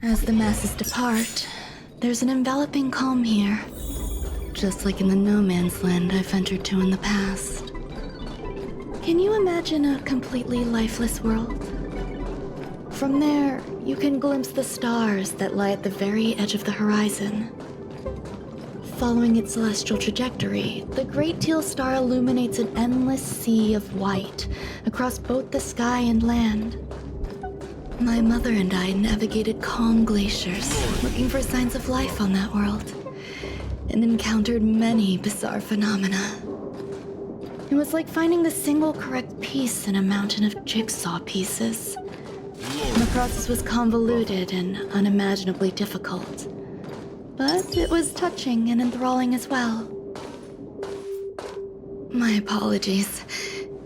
As the masses depart, there's an enveloping calm here. Just like in the no man's land I've ventured to in the past. Can you imagine a completely lifeless world? From there, you can glimpse the stars that lie at the very edge of the horizon. Following its celestial trajectory, the Great Teal Star illuminates an endless sea of white across both the sky and land. My mother and I navigated calm glaciers, looking for signs of life on that world, and encountered many bizarre phenomena. It was like finding the single correct piece in a mountain of jigsaw pieces. The process was convoluted and unimaginably difficult, but it was touching and enthralling as well. My apologies.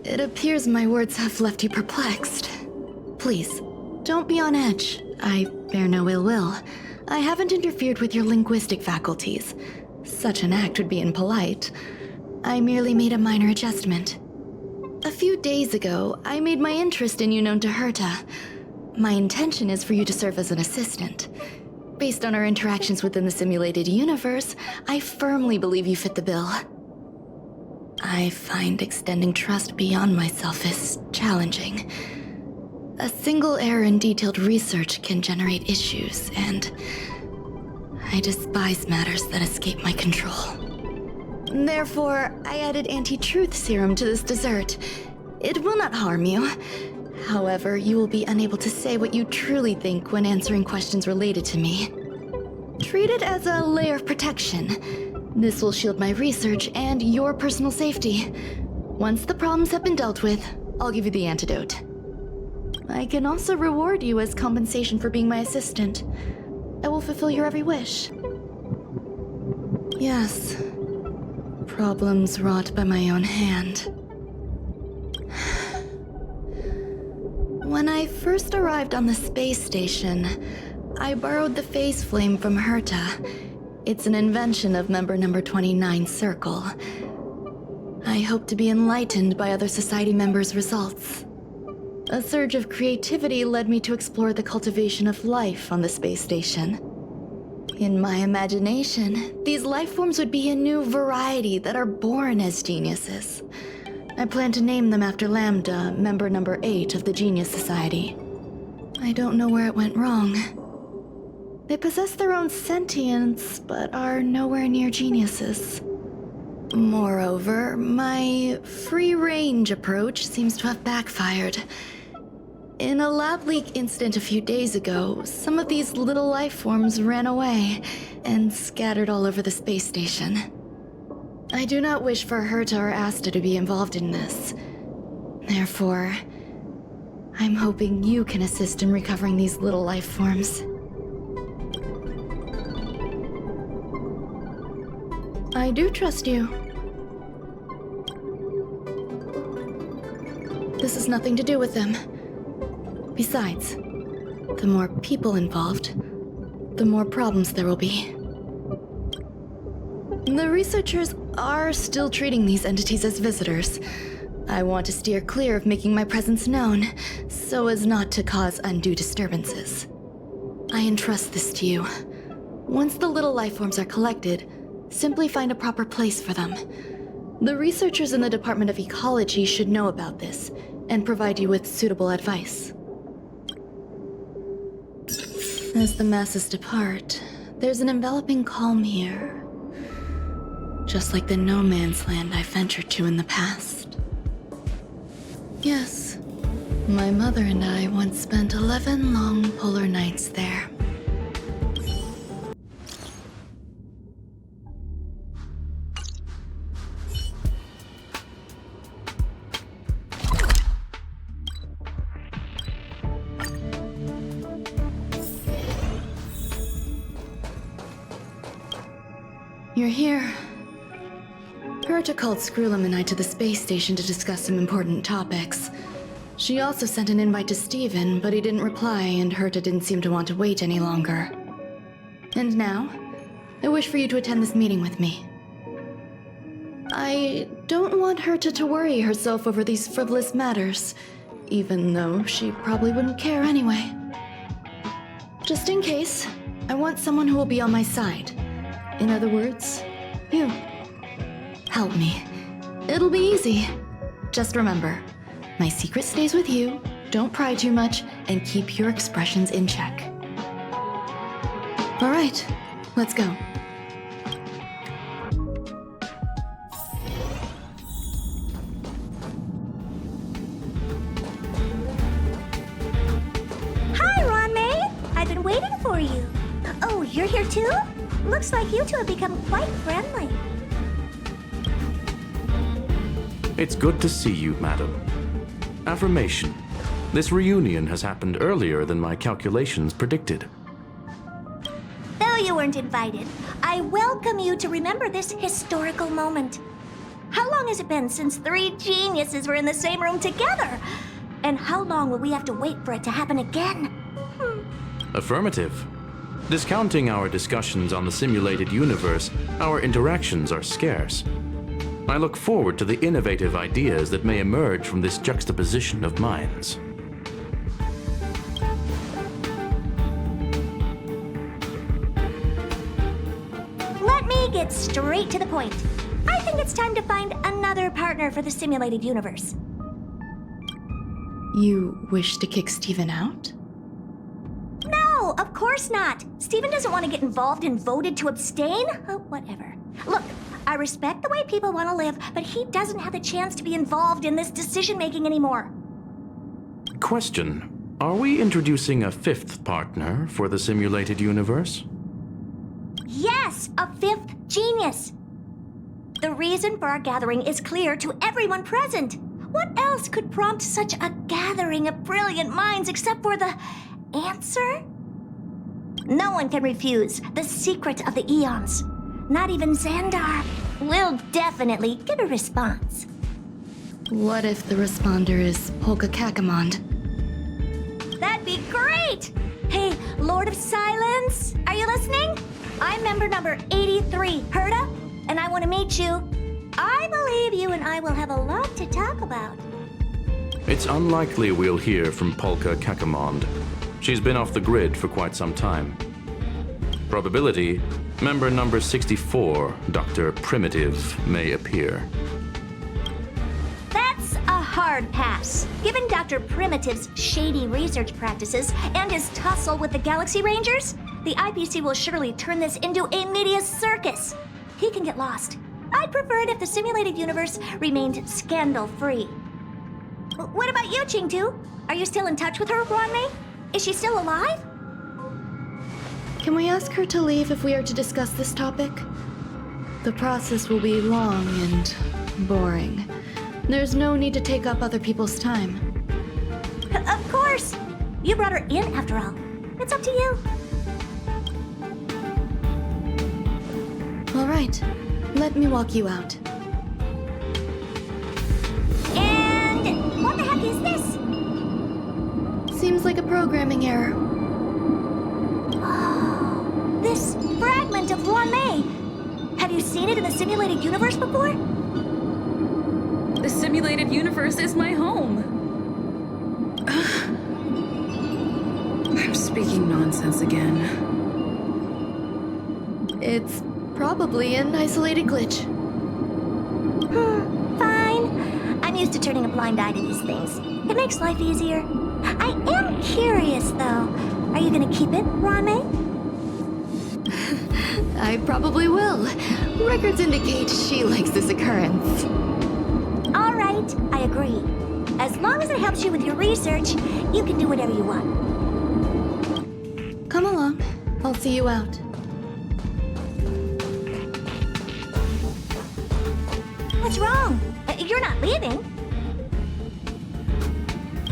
It appears my words have left you perplexed. Please, don't be on edge. I bear no ill will. I haven't interfered with your linguistic faculties. Such an act would be impolite. I merely made a minor adjustment. A few days ago, I made my interest in you known to Herta. My intention is for you to serve as an assistant. Based on our interactions within the simulated universe, I firmly believe you fit the bill. I find extending trust beyond myself is challenging. A single error in detailed research can generate issues, and I despise matters that escape my control. Therefore, I added anti-truth serum to this dessert. It will not harm you. However, you will be unable to say what you truly think when answering questions related to me. Treat it as a layer of protection. This will shield my research and your personal safety. Once the problems have been dealt with, I'll give you the antidote. I can also reward you as compensation for being my assistant. I will fulfill your every wish. Yes. Problems wrought by my own hand. When I first arrived on the space station, I borrowed the phase flame from Herta. It's an invention of member number 29 Circle. I hope to be enlightened by other society members' results. A surge of creativity led me to explore the cultivation of life on the space station. In my imagination, these life forms would be a new variety that are born as geniuses. I plan to name them after Lambda, member number 8 of the Genius Society. I don't know where it went wrong. They possess their own sentience, but are nowhere near geniuses. Moreover, my free-range approach seems to have backfired. In a lab leak incident a few days ago, some of these little life forms ran away and scattered all over the space station. I do not wish for Herta or Asta to be involved in this. Therefore, I'm hoping you can assist in recovering these little life forms. I do trust you. This has nothing to do with them. Besides, the more people involved, the more problems there will be. The researchers are still treating these entities as visitors. I want to steer clear of making my presence known, so as not to cause undue disturbances. I entrust this to you. Once the little life forms are collected, simply find a proper place for them. The researchers in the Department of Ecology should know about this, and provide you with suitable advice. As the masses depart, there's an enveloping calm here. Just like the no man's land I ventured to in the past. Yes, my mother and I once spent 11 long polar nights there. You're here. Herta called Screwllum and I to the space station to discuss some important topics. She also sent an invite to Steven, but he didn't reply, and Herta didn't seem to want to wait any longer. And now, I wish for you to attend this meeting with me. I don't want Herta to worry herself over these frivolous matters, even though she probably wouldn't care anyway. Just in case, I want someone who will be on my side. In other words, you. Help me. It'll be easy. Just remember, my secret stays with you, don't pry too much, and keep your expressions in check. All right, let's go. Hi, RUAN MEI! I've been waiting for you. Oh, you're here too? Looks like you two have become quite friendly. It's good to see you, madam. Affirmation. This reunion has happened earlier than my calculations predicted. Though you weren't invited, I welcome you to remember this historical moment. How long has it been since 3 geniuses were in the same room together? And how long will we have to wait for it to happen again? Affirmative. Discounting our discussions on the simulated universe, our interactions are scarce. I look forward to the innovative ideas that may emerge from this juxtaposition of minds. Let me get straight to the point. I think it's time to find another partner for the simulated universe. You wish to kick Steven out? No, of course not. Steven doesn't want to get involved and voted to abstain. Oh, whatever. Look, I respect the way people want to live, but he doesn't have the chance to be involved in this decision-making anymore. Question. Are we introducing a 5th partner for the simulated universe? Yes, a 5th genius. The reason for our gathering is clear to everyone present. What else could prompt such a gathering of brilliant minds except for the answer? No one can refuse the secret of the eons. Not even Xandar. We'll definitely get a response. What if the responder is Polka Kakamond? That'd be great! Hey, Lord of Silence, are you listening? I'm member number 83, Herta, and I want to meet you. I believe you and I will have a lot to talk about. It's unlikely we'll hear from Polka Kakamond. She's been off the grid for quite some time. Probability, member number 64, Dr. Primitive, may appear. That's a hard pass. Given Dr. Primitive's shady research practices and his tussle with the Galaxy Rangers, the IPC will surely turn this into a media circus. He can get lost. I'd prefer it if the simulated universe remained scandal-free. What about you, Qingtu? Are you still in touch with her, RUAN MEI? Is she still alive? Can we ask her to leave if we are to discuss this topic? The process will be long and boring. There's no need to take up other people's time. Of course! You brought her in after all. It's up to you. All right, let me walk you out. And what the heck is this? Seems like a programming error. This fragment of RUAN MEI. Have you seen it in the simulated universe before? The simulated universe is my home. I'm speaking nonsense again. It's probably an isolated glitch. Fine. I'm used to turning a blind eye to these things. It makes life easier. I am curious, though. Are you gonna keep it, RUAN MEI? I probably will. Records indicate she likes this occurrence. All right, I agree. As long as it helps you with your research, you can do whatever you want. Come along. I'll see you out. What's wrong? You're not leaving.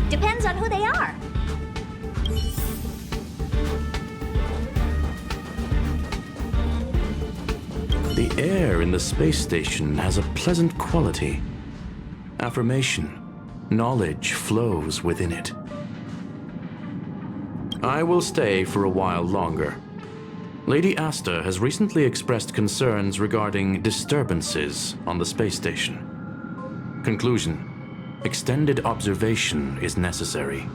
Depends on who they are. The air in the space station has a pleasant quality. Affirmation. Knowledge flows within it. I will stay for a while longer. Lady Asta has recently expressed concerns regarding disturbances on the space station. Conclusion. Extended observation is necessary.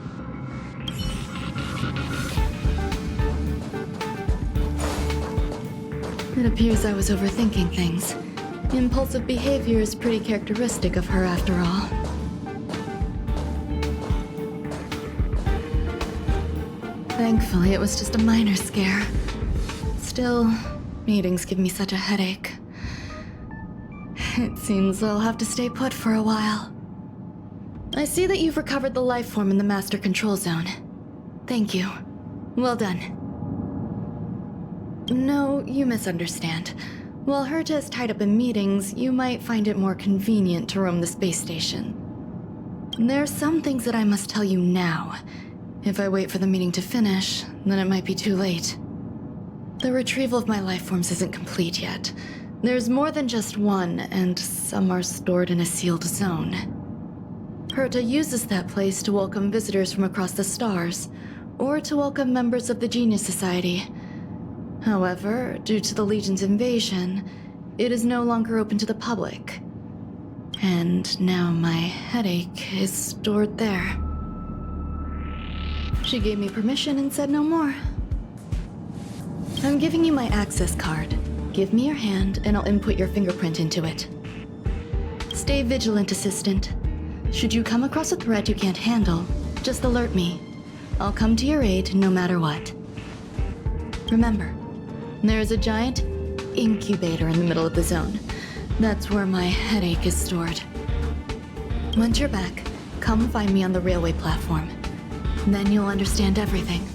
It appears I was overthinking things. Impulsive behavior is pretty characteristic of her after all. Thankfully, it was just a minor scare. Still, meetings give me such a headache. It seems I'll have to stay put for a while. I see that you've recovered the life form in the Master Control Zone. Thank you. Well done. No, you misunderstand. While Herta is tied up in meetings, you might find it more convenient to roam the space station. There are some things that I must tell you now. If I wait for the meeting to finish, then it might be too late. The retrieval of my life forms isn't complete yet. There's more than just one, and some are stored in a sealed zone. Herta uses that place to welcome visitors from across the stars, or to welcome members of the Genius Society. However, due to the Legion's invasion, it is no longer open to the public. And now my headache is stored there. She gave me permission and said no more. I'm giving you my access card. Give me your hand and I'll input your fingerprint into it. Stay vigilant, Assistant. Should you come across a threat you can't handle, just alert me. I'll come to your aid no matter what. Remember, there is a giant incubator in the middle of the zone. That's where my headache is stored. Once you're back, come find me on the railway platform. Then you'll understand everything.